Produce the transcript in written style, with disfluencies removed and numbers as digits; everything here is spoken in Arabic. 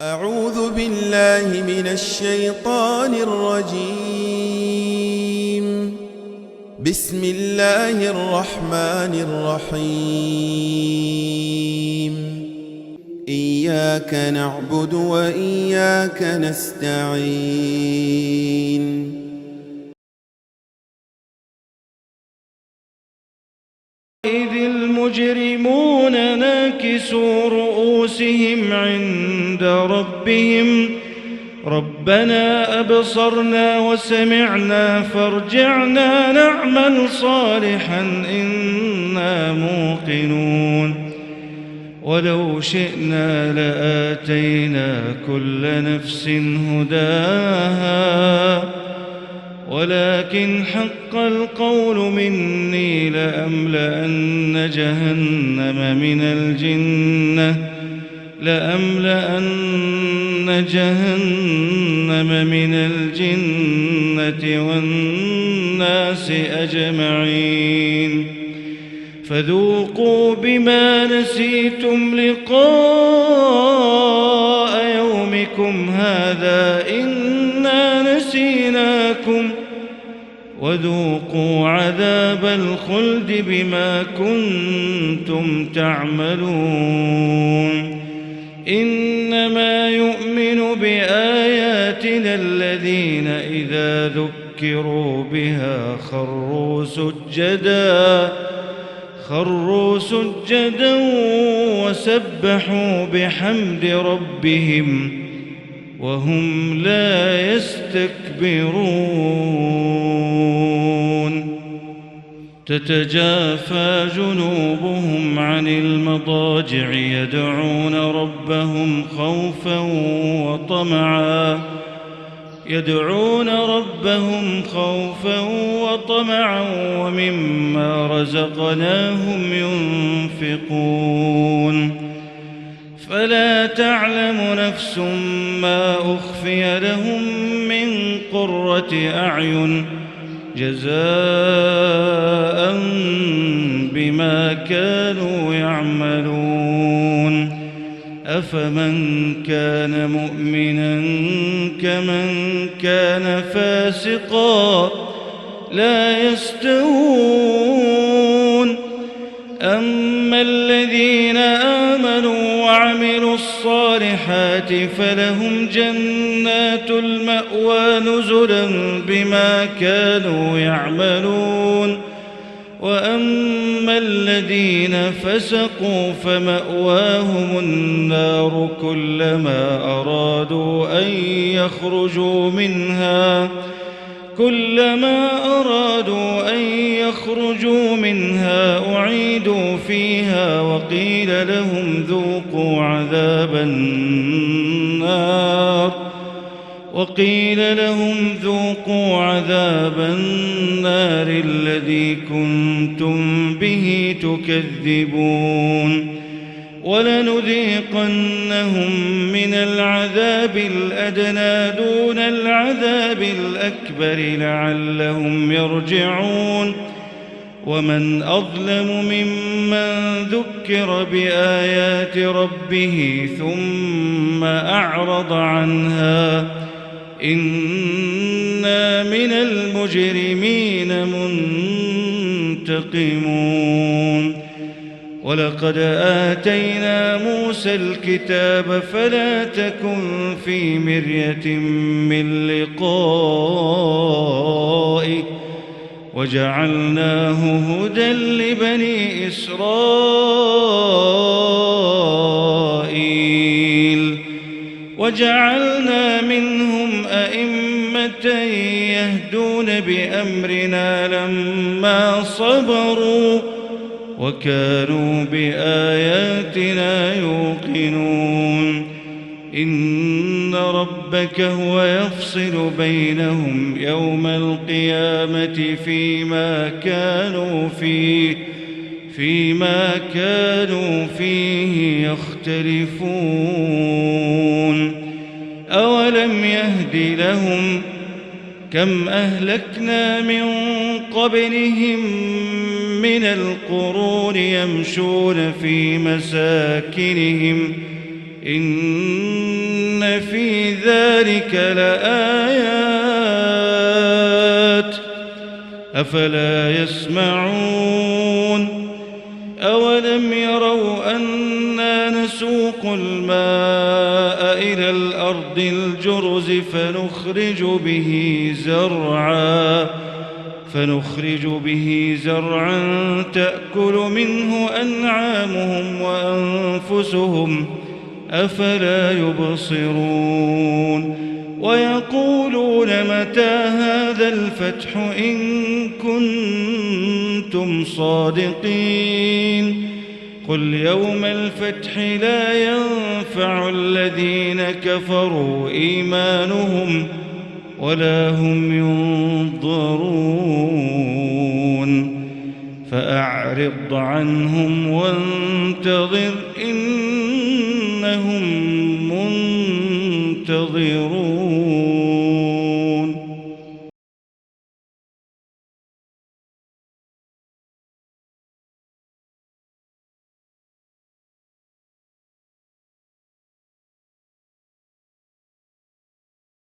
أعوذ بالله من الشيطان الرجيم. بسم الله الرحمن الرحيم. إياك نعبد وإياك نستعين. إذ المجرمون ناكسوا رؤوسهم عند ربهم ربنا أبصرنا وسمعنا فارجعنا نعمل صالحا إنا موقنون ولو شئنا لآتينا كل نفس هداها ولكن حق القول مني لأملأن جهنم من الجنة والناس أجمعين فذوقوا بما نسيتم لقاء يومكم هذا إنا نسيناكم وذوقوا عذاب الخلد بما كنتم تعملون إنما يؤمن بآياتنا الذين إذا ذكروا بها خروا سجدا وسبحوا بحمد ربهم وهم لا يستكبرون تتجافى جنوبهم عن المضاجع يدعون ربهم خوفا وطمعا ومما رزقناهم ينفقون فلا تعلم نفس ما أخفي لهم من قرة أعين جزاء بما كانوا يعملون أفمن كان مؤمنا كمن كان فاسقا لا يستوون أما الذين آمنوا وعملوا الصالحات فلهم جنات المأوى نزلا بما كانوا يعملون وأما الذين فسقوا فمأواهم النار كلما أرادوا أن يخرجوا منها أعيدوا فيها وقيل لهم ذوقوا عذاب النار الذي كنتم به تكذبون ولنذيقنهم من العذاب الأدنى دون العذاب الأكبر لعلهم يرجعون ومن أظلم ممن ذكر بآيات ربه ثم أعرض عنها إنا من المجرمين منتقمون ولقد آتينا موسى الكتاب فلا تكن في مرية من لقائه وجعلناه هدى لبني إسرائيل وجعلنا منهم أئمة يهدون بأمرنا لما صبروا وكانوا بآياتنا يوقنون إن ربك هو يفصل بينهم يوم القيامة فيما كانوا فيه يختلفون أولم يهد لهم كم أهلكنا من قبلهم من القرون يمشون في مساكنهم إن إن في ذلك لآيات أفلا يسمعون أولم يروا أنا نسوق الماء إلى الأرض الجرز فنخرج به زرعا تأكل منه أنعامهم وأنفسهم أفلا يبصرون ويقولون متى هذا الفتح إن كنتم صادقين قل يوم الفتح لا ينفع الذين كفروا إيمانهم ولا هم ينظرون فأعرض عنهم وانتظر إنهم منتظرون